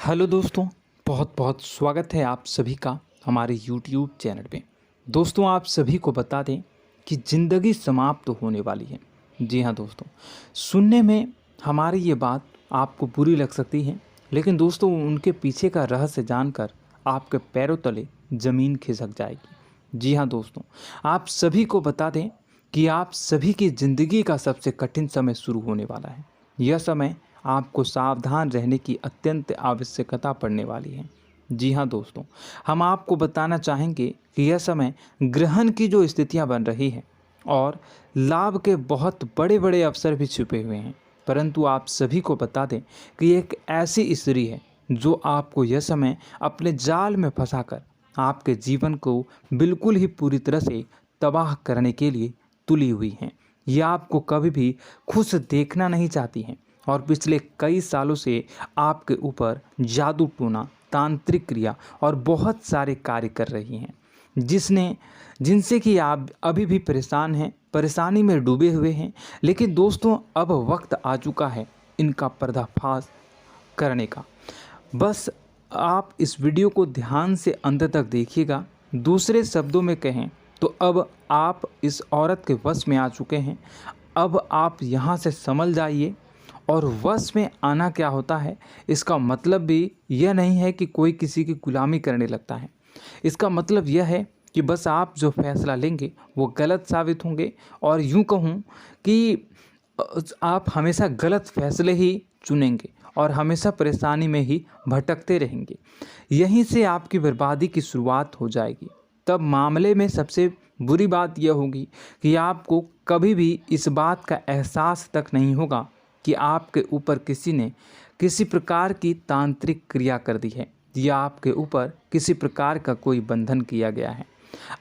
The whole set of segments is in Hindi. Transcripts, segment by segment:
हेलो दोस्तों, बहुत बहुत स्वागत है आप सभी का हमारे YouTube चैनल पे। दोस्तों, आप सभी को बता दें कि ज़िंदगी समाप्त होने वाली है। जी हाँ दोस्तों, सुनने में हमारी ये बात आपको बुरी लग सकती है, लेकिन दोस्तों उनके पीछे का रहस्य जानकर आपके पैरों तले ज़मीन खिसक जाएगी। जी हाँ दोस्तों, आप सभी को बता दें कि आप सभी की ज़िंदगी का सबसे कठिन समय शुरू होने वाला है। यह समय आपको सावधान रहने की अत्यंत आवश्यकता पड़ने वाली है। जी हाँ दोस्तों, हम आपको बताना चाहेंगे कि यह समय ग्रहण की जो स्थितियां बन रही है और लाभ के बहुत बड़े बड़े अवसर भी छुपे हुए हैं। परंतु आप सभी को बता दें कि एक ऐसी स्त्री है जो आपको यह समय अपने जाल में फंसाकर आपके जीवन को बिल्कुल ही पूरी तरह से तबाह करने के लिए तुली हुई हैं। यह आपको कभी भी खुश देखना नहीं चाहती हैं और पिछले कई सालों से आपके ऊपर जादू टोना, तांत्रिक क्रिया और बहुत सारे कार्य कर रही हैं, जिनसे कि आप अभी भी परेशान हैं, परेशानी में डूबे हुए हैं। लेकिन दोस्तों, अब वक्त आ चुका है इनका पर्दाफाश करने का। बस आप इस वीडियो को ध्यान से अंत तक देखिएगा। दूसरे शब्दों में कहें तो अब आप इस औरत के वश में आ चुके हैं। अब आप यहाँ से संभल जाइए। और वश में आना क्या होता है, इसका मतलब भी यह नहीं है कि कोई किसी की गुलामी करने लगता है। इसका मतलब यह है कि बस आप जो फैसला लेंगे वो गलत साबित होंगे, और यूँ कहूँ कि आप हमेशा गलत फैसले ही चुनेंगे और हमेशा परेशानी में ही भटकते रहेंगे। यहीं से आपकी बर्बादी की शुरुआत हो जाएगी। तब मामले में सबसे बुरी बात यह होगी कि आपको कभी भी इस बात का एहसास तक नहीं होगा कि आपके ऊपर किसी ने किसी प्रकार की तांत्रिक क्रिया कर दी है या आपके ऊपर किसी प्रकार का कोई बंधन किया गया है।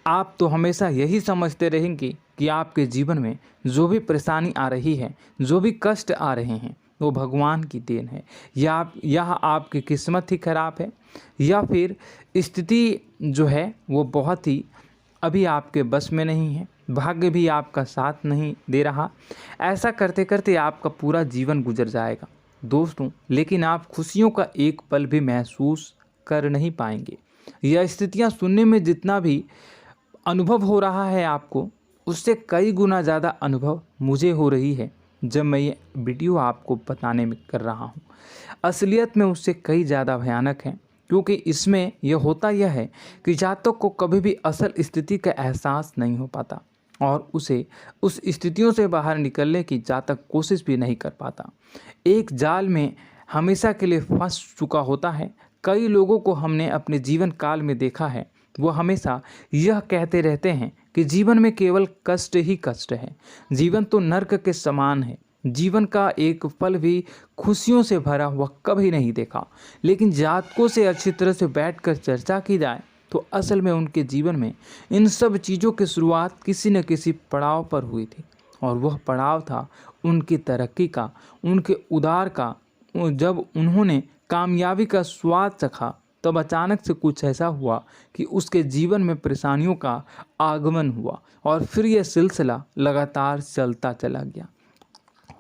आप तो हमेशा यही समझते रहेंगे कि आपके जीवन में जो भी परेशानी आ रही है, जो भी कष्ट आ रहे हैं, वो भगवान की देन है, या आपकी किस्मत ही खराब है, या फिर स्थिति जो है वो बहुत ही अभी आपके बस में नहीं है, भाग्य भी आपका साथ नहीं दे रहा। ऐसा करते करते आपका पूरा जीवन गुजर जाएगा दोस्तों, लेकिन आप खुशियों का एक पल भी महसूस कर नहीं पाएंगे। यह स्थितियां सुनने में जितना भी अनुभव हो रहा है आपको, उससे कई गुना ज़्यादा अनुभव मुझे हो रही है जब मैं ये वीडियो आपको बताने में कर रहा हूँ। असलियत में उससे कई ज़्यादा भयानक है, क्योंकि इसमें यह होता यह है कि जातक को कभी भी असल स्थिति का एहसास नहीं हो पाता और उसे उस स्थितियों से बाहर निकलने की जातक कोशिश भी नहीं कर पाता। एक जाल में हमेशा के लिए फंस चुका होता है। कई लोगों को हमने अपने जीवन काल में देखा है, वो हमेशा यह कहते रहते हैं कि जीवन में केवल कष्ट ही कष्ट है, जीवन तो नर्क के समान है, जीवन का एक पल भी खुशियों से भरा हुआ कभी नहीं देखा। लेकिन जातकों से अच्छी तरह से बैठकर चर्चा की जाए तो असल में उनके जीवन में इन सब चीज़ों की शुरुआत किसी न किसी पड़ाव पर हुई थी, और वह पड़ाव था उनकी तरक्की का, उनके उदार का। जब उन्होंने कामयाबी का स्वाद चखा, तब अचानक से कुछ ऐसा हुआ कि उसके जीवन में परेशानियों का आगमन हुआ, और फिर यह सिलसिला लगातार चलता चला गया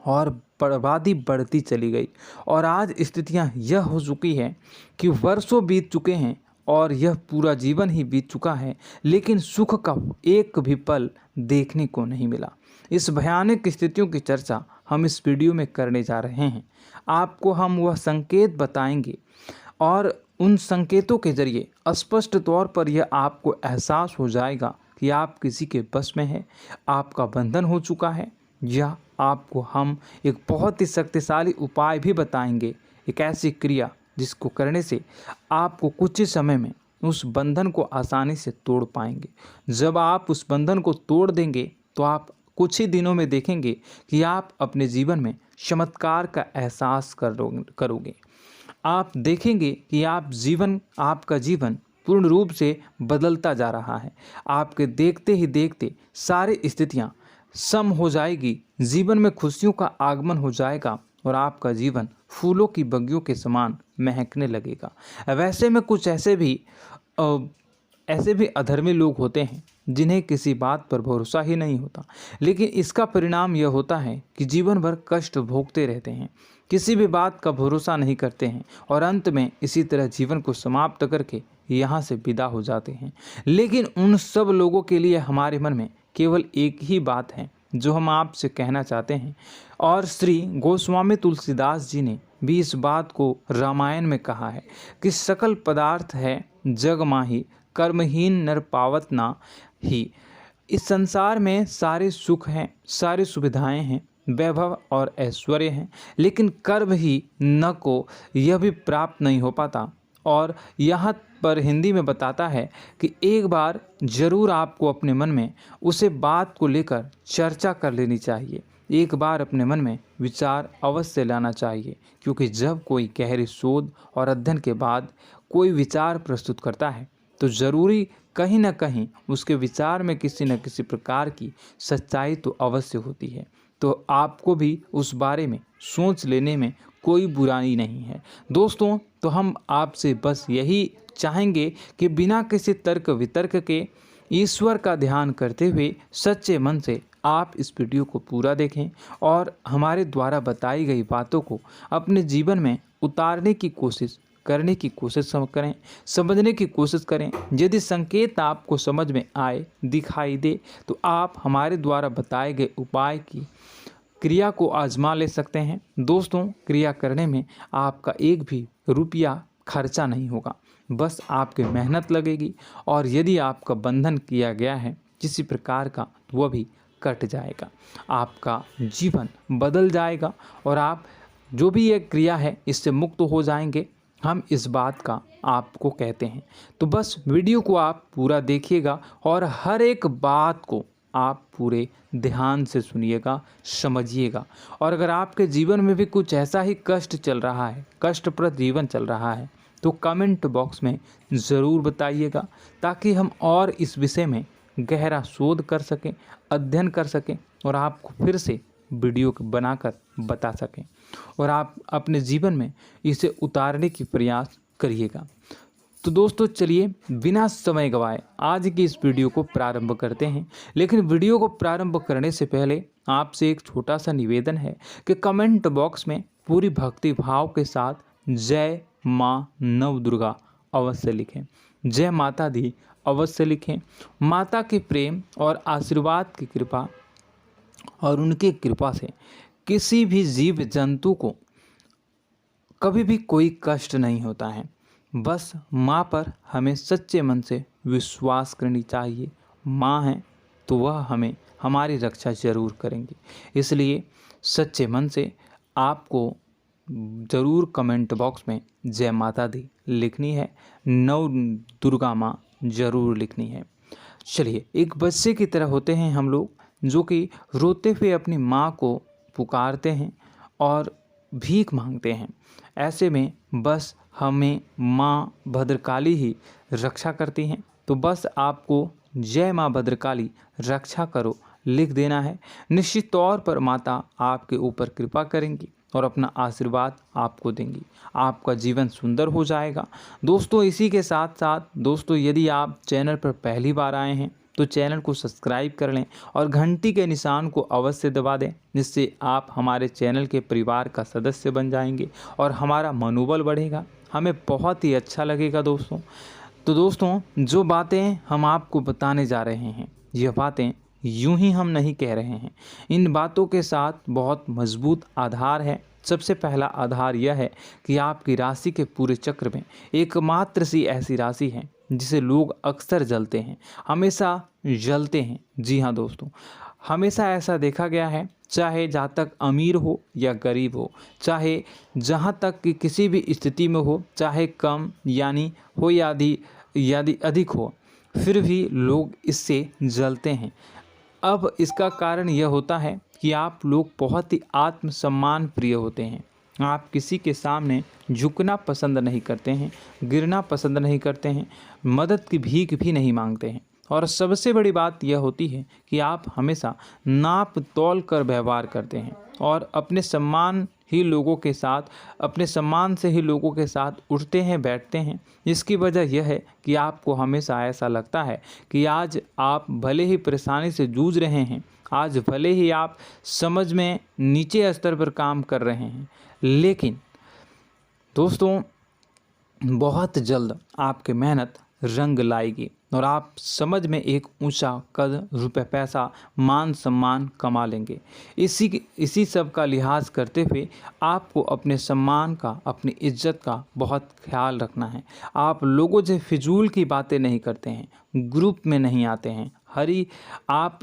और बर्बादी बढ़ती चली गई। और आज स्थितियां यह हो चुकी है कि वर्षों बीत चुके हैं और यह पूरा जीवन ही बीत चुका है, लेकिन सुख का एक भी पल देखने को नहीं मिला। इस भयानक स्थितियों की चर्चा हम इस वीडियो में करने जा रहे हैं। आपको हम वह संकेत बताएंगे और उन संकेतों के जरिए स्पष्ट तौर पर यह आपको एहसास हो जाएगा कि आप किसी के बस में हैं, आपका बंधन हो चुका है, या आपको हम एक बहुत ही शक्तिशाली उपाय भी बताएंगे, एक ऐसी क्रिया जिसको करने से आपको कुछ ही समय में उस बंधन को आसानी से तोड़ पाएंगे। जब आप उस बंधन को तोड़ देंगे तो आप कुछ ही दिनों में देखेंगे कि आप अपने जीवन में चमत्कार का एहसास करोगे। आप देखेंगे कि आपका जीवन पूर्ण रूप से बदलता जा रहा है। आपके देखते ही देखते सारी स्थितियां सम हो जाएगी, जीवन में खुशियों का आगमन हो जाएगा और आपका जीवन फूलों की बगियों के समान महकने लगेगा। वैसे में कुछ ऐसे भी अधर्मी लोग होते हैं जिन्हें किसी बात पर भरोसा ही नहीं होता, लेकिन इसका परिणाम यह होता है कि जीवन भर कष्ट भोगते रहते हैं, किसी भी बात का भरोसा नहीं करते हैं और अंत में इसी तरह जीवन को समाप्त करके यहाँ से विदा हो जाते हैं। लेकिन उन सब लोगों के लिए हमारे मन में केवल एक ही बात है जो हम आपसे कहना चाहते हैं, और श्री गोस्वामी तुलसीदास जी ने भी इस बात को रामायण में कहा है कि सकल पदार्थ है जग माही, कर्महीन नर पावत ना ही। इस संसार में सारे सुख हैं, सारी सुविधाएं हैं, वैभव और ऐश्वर्य हैं, लेकिन कर्म ही न को यह भी प्राप्त नहीं हो पाता। और यहाँ पर हिंदी में बताता है कि एक बार जरूर आपको अपने मन में उसे बात को लेकर चर्चा कर लेनी चाहिए, एक बार अपने मन में विचार अवश्य लाना चाहिए, क्योंकि जब कोई गहरी शोध और अध्ययन के बाद कोई विचार प्रस्तुत करता है तो ज़रूरी कहीं ना कहीं उसके विचार में किसी न किसी प्रकार की सच्चाई तो अवश्य होती है। तो आपको भी उस बारे में सोच लेने में कोई बुराई नहीं है। दोस्तों, तो हम आपसे बस यही चाहेंगे कि बिना किसी तर्क वितर्क के ईश्वर का ध्यान करते हुए सच्चे मन से आप इस वीडियो को पूरा देखें और हमारे द्वारा बताई गई बातों को अपने जीवन में उतारने की कोशिश करने की कोशिश करें, समझने की कोशिश करें। यदि संकेत आपको समझ में आए, दिखाई दे, तो आप हमारे द्वारा बताए गए उपाय की क्रिया को आजमा ले सकते हैं। दोस्तों, क्रिया करने में आपका एक भी रुपया खर्चा नहीं होगा, बस आपकी मेहनत लगेगी, और यदि आपका बंधन किया गया है किसी प्रकार का तो वह भी कट जाएगा, आपका जीवन बदल जाएगा और आप जो भी ये क्रिया है इससे मुक्त हो जाएंगे। हम इस बात का आपको कहते हैं। तो बस वीडियो को आप पूरा देखिएगा और हर एक बात को आप पूरे ध्यान से सुनिएगा, समझिएगा। और अगर आपके जीवन में भी कुछ ऐसा ही कष्ट चल रहा है, कष्टप्रद जीवन चल रहा है, तो कमेंट बॉक्स में ज़रूर बताइएगा, ताकि हम और इस विषय में गहरा शोध कर सकें, अध्ययन कर सकें और आपको फिर से वीडियो बनाकर बता सकें और आप अपने जीवन में इसे उतारने की प्रयास करिएगा। तो दोस्तों, चलिए बिना समय गवाए आज की इस वीडियो को प्रारंभ करते हैं। लेकिन वीडियो को प्रारंभ करने से पहले आपसे एक छोटा सा निवेदन है कि कमेंट बॉक्स में पूरी भक्ति भाव के साथ जय माँ नव दुर्गा अवश्य लिखें, जय माता दी अवश्य लिखें। माता के प्रेम और आशीर्वाद की कृपा और उनकी कृपा से किसी भी जीव जंतु को कभी भी कोई कष्ट नहीं होता है। बस माँ पर हमें सच्चे मन से विश्वास करनी चाहिए। माँ है तो वह हमें हमारी रक्षा जरूर करेंगी। इसलिए सच्चे मन से आपको ज़रूर कमेंट बॉक्स में जय माता दी लिखनी है, नव दुर्गा माँ ज़रूर लिखनी है। चलिए, एक बच्चे की तरह होते हैं हम लोग, जो कि रोते हुए अपनी माँ को पुकारते हैं और भीख मांगते हैं। ऐसे में बस हमें माँ भद्रकाली ही रक्षा करती हैं। तो बस आपको जय माँ भद्रकाली रक्षा करो लिख देना है। निश्चित तौर पर माता आपके ऊपर कृपा करेंगी और अपना आशीर्वाद आपको देंगी, आपका जीवन सुंदर हो जाएगा। दोस्तों, इसी के साथ साथ दोस्तों, यदि आप चैनल पर पहली बार आए हैं तो चैनल को सब्सक्राइब कर लें और घंटी के निशान को अवश्य दबा दें, जिससे आप हमारे चैनल के परिवार का सदस्य बन जाएंगे और हमारा मनोबल बढ़ेगा, हमें बहुत ही अच्छा लगेगा दोस्तों। तो दोस्तों, जो बातें हम आपको बताने जा रहे हैं, यह बातें यूं ही हम नहीं कह रहे हैं। इन बातों के साथ बहुत मजबूत आधार है। सबसे पहला आधार यह है कि आपकी राशि के पूरे चक्र में एकमात्र सी ऐसी राशि है जिसे लोग अक्सर जलते हैं, हमेशा जलते हैं। जी हाँ दोस्तों, हमेशा ऐसा देखा गया है, चाहे जहाँ तक अमीर हो या गरीब हो, चाहे जहाँ तक कि किसी भी स्थिति में हो, चाहे कम यानी हो या अधिक हो, फिर भी लोग इससे जलते हैं। अब इसका कारण यह होता है कि आप लोग बहुत ही आत्मसम्मान प्रिय होते हैं। आप किसी के सामने झुकना पसंद नहीं करते हैं, गिरना पसंद नहीं करते हैं, मदद की भीख भी नहीं मांगते हैं और सबसे बड़ी बात यह होती है कि आप हमेशा नाप तौल कर व्यवहार करते हैं और अपने सम्मान से ही लोगों के साथ उठते हैं बैठते हैं। इसकी वजह यह है कि आपको हमेशा ऐसा लगता है कि आज आप भले ही परेशानी से जूझ रहे हैं, आज भले ही आप समझ में नीचे स्तर पर काम कर रहे हैं, लेकिन दोस्तों बहुत जल्द आपकी मेहनत रंग लाएगी और आप समझ में एक ऊंचा कद, रुपए, पैसा, मान सम्मान कमा लेंगे। इसी सब का लिहाज करते हुए आपको अपने सम्मान का, अपनी इज्जत का बहुत ख्याल रखना है। आप लोगों से फिजूल की बातें नहीं करते हैं, ग्रुप में नहीं आते हैं, आप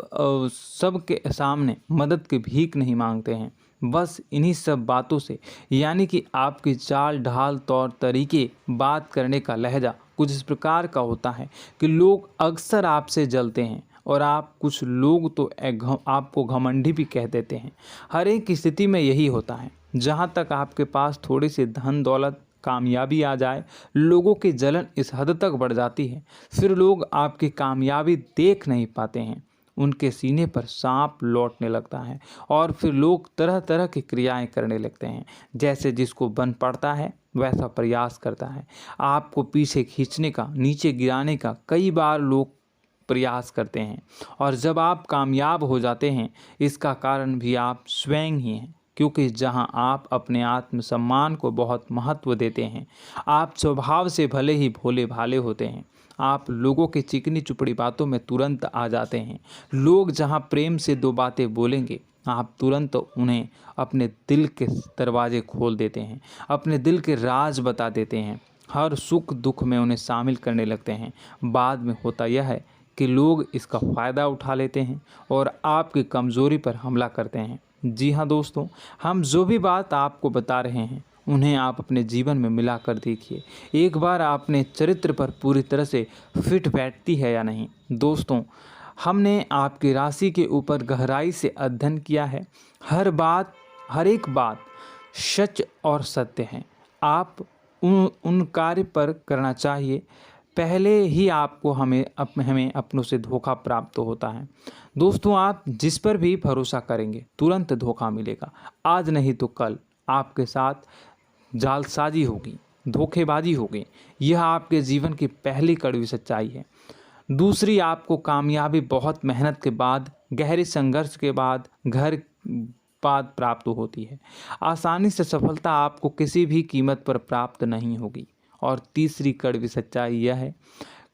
सबके सामने मदद की भीख नहीं मांगते हैं। बस इन्हीं सब बातों से, यानी कि आपकी चाल ढाल, तौर तरीके, बात करने का लहजा कुछ इस प्रकार का होता है कि लोग अक्सर आपसे जलते हैं और कुछ लोग तो आपको घमंडी भी कह देते हैं। हर एक स्थिति में यही होता है। जहाँ तक आपके पास थोड़ी सी धन दौलत, कामयाबी आ जाए, लोगों की जलन इस हद तक बढ़ जाती है, फिर लोग आपकी कामयाबी देख नहीं पाते हैं। उनके सीने पर सांप लौटने लगता है और फिर लोग तरह तरह की क्रियाएं करने लगते हैं। जैसे जिसको बन पड़ता है वैसा प्रयास करता है। आपको पीछे खींचने का, नीचे गिराने का कई बार लोग प्रयास करते हैं और जब आप कामयाब हो जाते हैं, इसका कारण भी आप स्वयं ही हैं। क्योंकि जहां आप अपने आत्मसम्मान को बहुत महत्व देते हैं, आप स्वभाव से भले ही भोले भाले होते हैं, आप लोगों की चिकनी चुपड़ी बातों में तुरंत आ जाते हैं। लोग जहां प्रेम से दो बातें बोलेंगे, आप तुरंत उन्हें अपने दिल के दरवाजे खोल देते हैं, अपने दिल के राज बता देते हैं, हर सुख दुख में उन्हें शामिल करने लगते हैं। बाद में होता यह है कि लोग इसका फ़ायदा उठा लेते हैं और आपकी कमज़ोरी पर हमला करते हैं। जी हाँ दोस्तों, हम जो भी बात आपको बता रहे हैं उन्हें आप अपने जीवन में मिला कर देखिए। एक बार आपने चरित्र पर पूरी तरह से फिट बैठती है या नहीं। दोस्तों, हमने आपकी राशि के ऊपर गहराई से अध्ययन किया है। हर एक बात सच और सत्य है। आप उन कार्य पर करना चाहिए, पहले ही आपको हमें अपनों से धोखा प्राप्त होता है। दोस्तों, आप जिस पर भी भरोसा करेंगे तुरंत धोखा मिलेगा। आज नहीं तो कल आपके साथ जालसाजी होगी, धोखेबाजी होगी। यह आपके जीवन की पहली कड़वी सच्चाई है। दूसरी, आपको कामयाबी बहुत मेहनत के बाद, गहरे संघर्ष के बाद प्राप्त होती है। आसानी से सफलता आपको किसी भी कीमत पर प्राप्त नहीं होगी। और तीसरी कड़वी सच्चाई यह है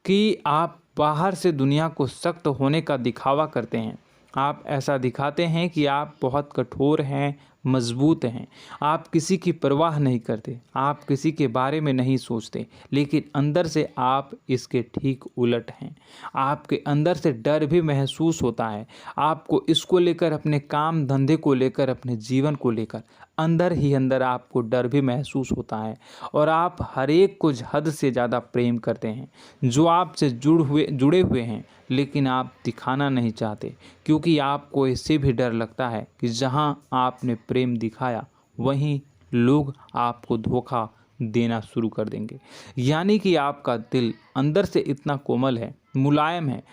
कि आप बाहर से दुनिया को सख्त होने का दिखावा करते हैं। आप ऐसा दिखाते हैं कि आप बहुत कठोर हैं, मजबूत हैं। आप किसी की परवाह नहीं करते, आप किसी के बारे में नहीं सोचते, लेकिन अंदर से आप इसके ठीक उलट हैं। आपके अंदर से डर भी महसूस होता है। आपको इसको लेकर, अपने काम धंधे को लेकर, अपने जीवन को लेकर अंदर ही अंदर आपको डर भी महसूस होता है और आप हर एक को हद से ज़्यादा प्रेम करते हैं, जो आपसे जुड़े हुए हैं, लेकिन आप दिखाना नहीं चाहते, क्योंकि आपको इससे भी डर लगता है कि जहां आपने प्रेम दिखाया वहीं लोग आपको धोखा देना शुरू कर देंगे। यानी कि आपका दिल अंदर से इतना कोमल है, मुलायम है,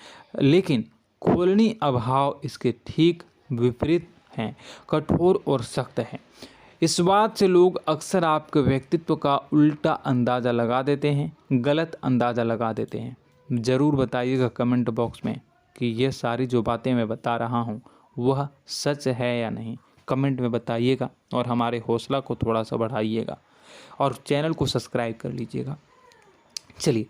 लेकिन खोलनी अभाव इसके ठीक विपरीत हैं, कठोर और सख्त हैं। इस बात से लोग अक्सर आपके व्यक्तित्व का उल्टा अंदाज़ा लगा देते हैं, गलत अंदाज़ा लगा देते हैं। ज़रूर बताइएगा कमेंट बॉक्स में कि ये सारी जो बातें मैं बता रहा हूँ वह सच है या नहीं। कमेंट में बताइएगा और हमारे हौसला को थोड़ा सा बढ़ाइएगा और चैनल को सब्सक्राइब कर लीजिएगा। चलिए,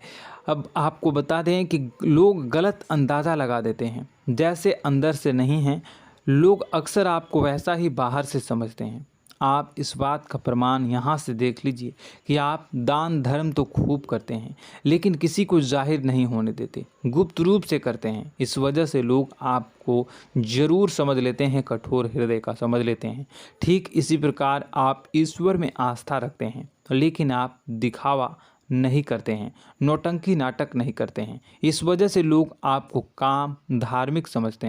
अब आपको बता दें कि लोग गलत अंदाज़ा लगा देते हैं। जैसे अंदर से नहीं हैं, लोग अक्सर आपको वैसा ही बाहर से समझते हैं। आप इस बात का प्रमाण यहाँ से देख लीजिए कि आप दान धर्म तो खूब करते हैं, लेकिन किसी को जाहिर नहीं होने देते, गुप्त रूप से करते हैं। इस वजह से लोग आपको ज़रूर समझ लेते हैं, कठोर हृदय का समझ लेते हैं। ठीक इसी प्रकार आप ईश्वर में आस्था रखते हैं, लेकिन आप दिखावा नहीं करते हैं, नौटंकी नाटक नहीं करते हैं। इस वजह से लोग आपको कम धार्मिक समझते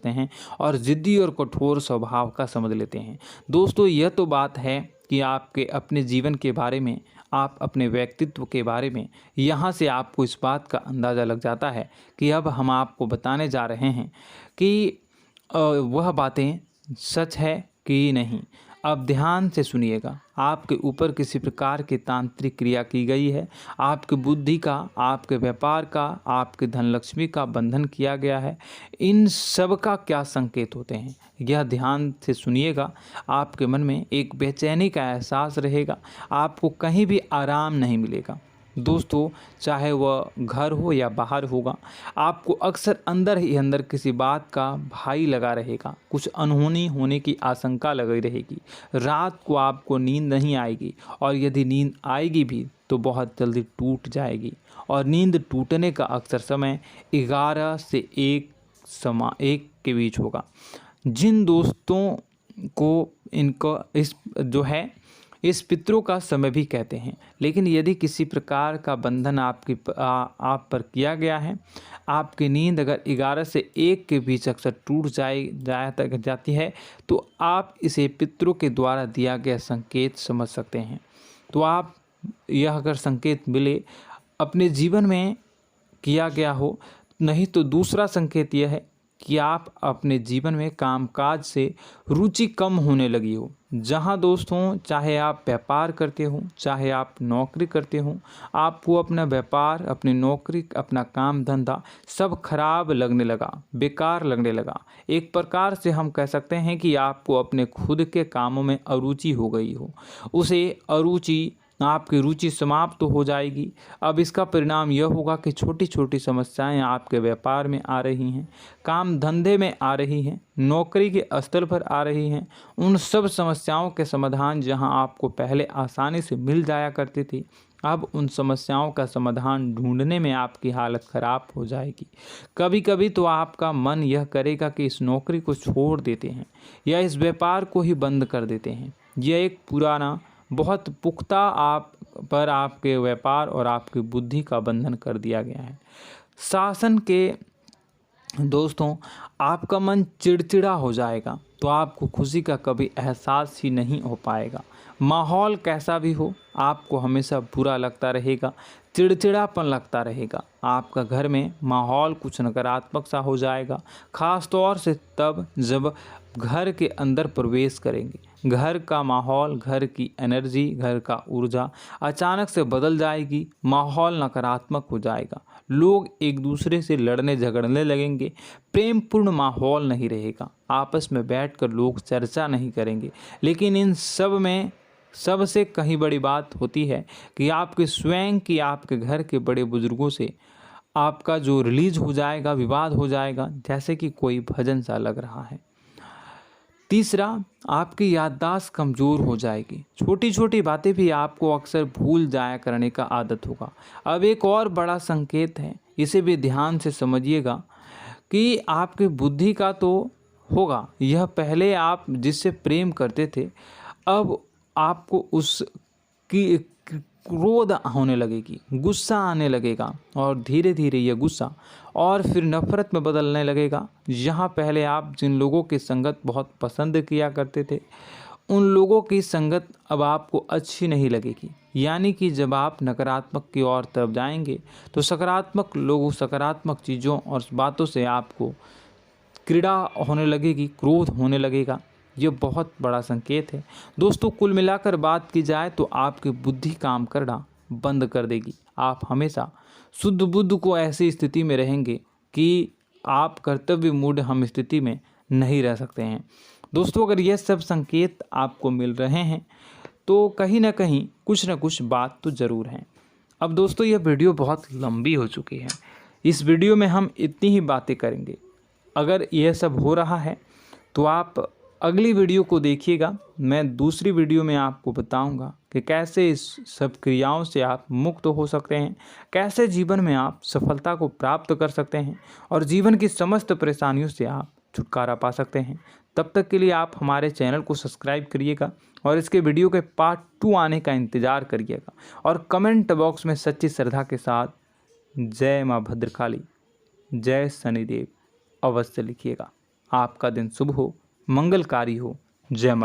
हैं और ज़िद्दी और कठोर स्वभाव का समझ लेते हैं। दोस्तों, यह तो बात है कि आपके अपने जीवन के बारे में, आप अपने व्यक्तित्व के बारे में, यहाँ से आपको इस बात का अंदाज़ा लग जाता है कि अब हम आपको बताने जा रहे हैं कि वह बातें सच है कि नहीं। अब ध्यान से सुनिएगा। आपके ऊपर किसी प्रकार की तांत्रिक क्रिया की गई है, आपकी बुद्धि का, आपके व्यापार का, आपके धनलक्ष्मी का बंधन किया गया है। इन सब का क्या संकेत होते हैं, यह ध्यान से सुनिएगा। आपके मन में एक बेचैनी का एहसास रहेगा, आपको कहीं भी आराम नहीं मिलेगा। दोस्तों, चाहे वह घर हो या बाहर होगा, आपको अक्सर अंदर ही अंदर किसी बात का भय लगा रहेगा, कुछ अनहोनी होने की आशंका लगी रहेगी। रात को आपको नींद नहीं आएगी, और यदि नींद आएगी भी तो बहुत जल्दी टूट जाएगी। और नींद टूटने का अक्सर समय 11 से 1 के बीच होगा। जिन दोस्तों को इनको इस पितरों का समय भी कहते हैं। लेकिन यदि किसी प्रकार का बंधन आप पर किया गया है, आपकी नींद अगर 11 से 1 के बीच अक्सर टूट जाती है, तो आप इसे पितरों के द्वारा दिया गया संकेत समझ सकते हैं। तो आप यह अगर संकेत मिले अपने जीवन में किया गया हो, नहीं तो दूसरा संकेत यह है कि आप अपने जीवन में कामकाज से रुचि कम होने लगी हो। जहां दोस्तों, चाहे आप व्यापार करते हो, चाहे आप नौकरी करते हो, आपको अपना व्यापार, अपनी नौकरी, अपना काम धंधा सब खराब लगने लगा, बेकार लगने लगा। एक प्रकार से हम कह सकते हैं कि आपको अपने खुद के कामों में अरुचि हो गई हो। उसे अरुचि, आपकी रुचि समाप्त तो हो जाएगी। अब इसका परिणाम यह होगा कि छोटी छोटी समस्याएं आपके व्यापार में आ रही हैं, काम धंधे में आ रही हैं, नौकरी के स्तर पर आ रही हैं। उन सब समस्याओं के समाधान जहां आपको पहले आसानी से मिल जाया करती थी, अब उन समस्याओं का समाधान ढूंढने में आपकी हालत ख़राब हो जाएगी। कभी कभी तो आपका मन यह करेगा कि इस नौकरी को छोड़ देते हैं या इस व्यापार को ही बंद कर देते हैं। यह एक पुराना, बहुत पुख्ता आपके व्यापार और आपकी बुद्धि का बंधन कर दिया गया है। शासन के दोस्तों, आपका मन चिड़चिड़ा हो जाएगा, तो आपको खुशी का कभी एहसास ही नहीं हो पाएगा। माहौल कैसा भी हो, आपको हमेशा बुरा लगता रहेगा, चिड़चिड़ापन लगता रहेगा। आपका घर में माहौल कुछ नकारात्मक सा हो जाएगा, ख़ास तौर से तब जब घर के अंदर प्रवेश करेंगे। घर का माहौल, घर की एनर्जी, घर का ऊर्जा अचानक से बदल जाएगी, माहौल नकारात्मक हो जाएगा। लोग एक दूसरे से लड़ने झगड़ने लगेंगे, प्रेमपूर्ण माहौल नहीं रहेगा, आपस में बैठकर लोग चर्चा नहीं करेंगे। लेकिन इन सब में सबसे कहीं बड़ी बात होती है कि आपके स्वयं की, आपके घर के बड़े बुजुर्गों से आपका जो रिलीज हो जाएगा, विवाद हो जाएगा, जैसे कि कोई भजन सा लग रहा है। तीसरा, आपकी याददाश्त कमज़ोर हो जाएगी, छोटी छोटी बातें भी आपको अक्सर भूल जाया करने का आदत होगा। अब एक और बड़ा संकेत है, इसे भी ध्यान से समझिएगा कि आपकी बुद्धि का तो होगा, यह पहले आप जिससे प्रेम करते थे, अब आपको उसकी क्रोध होने लगेगी, गुस्सा आने लगेगा, और धीरे धीरे यह गुस्सा और फिर नफरत में बदलने लगेगा। यहाँ पहले आप जिन लोगों की संगत बहुत पसंद किया करते थे, उन लोगों की संगत अब आपको अच्छी नहीं लगेगी। यानी कि जब आप नकारात्मक की ओर तरफ जाएंगे, तो सकारात्मक लोगों, सकारात्मक चीज़ों और बातों से आपको क्रीड़ा होने लगेगी, क्रोध होने लगेगा। ये बहुत बड़ा संकेत है दोस्तों। कुल मिलाकर बात की जाए तो आपकी बुद्धि काम करना बंद कर देगी। आप हमेशा शुद्ध बुद्ध को ऐसी स्थिति में रहेंगे कि आप कर्तव्य मूढ़ हम स्थिति में नहीं रह सकते हैं। दोस्तों, अगर ये सब संकेत आपको मिल रहे हैं तो कहीं ना कहीं कुछ ना कुछ बात तो ज़रूर है। अब दोस्तों, यह वीडियो बहुत लंबी हो चुकी है, इस वीडियो में हम इतनी ही बातें करेंगे। अगर यह सब हो रहा है तो आप अगली वीडियो को देखिएगा। मैं दूसरी वीडियो में आपको बताऊंगा कि कैसे इस सब क्रियाओं से आप मुक्त हो सकते हैं, कैसे जीवन में आप सफलता को प्राप्त कर सकते हैं और जीवन की समस्त परेशानियों से आप छुटकारा पा सकते हैं। तब तक के लिए आप हमारे चैनल को सब्सक्राइब करिएगा और इसके वीडियो के पार्ट 2 आने का इंतज़ार करिएगा। और कमेंट बॉक्स में सच्ची श्रद्धा के साथ जय माँ भद्रकाली, जय शनिदेव अवश्य लिखिएगा। आपका दिन शुभ हो, मंगलकारी हो। जय माँ।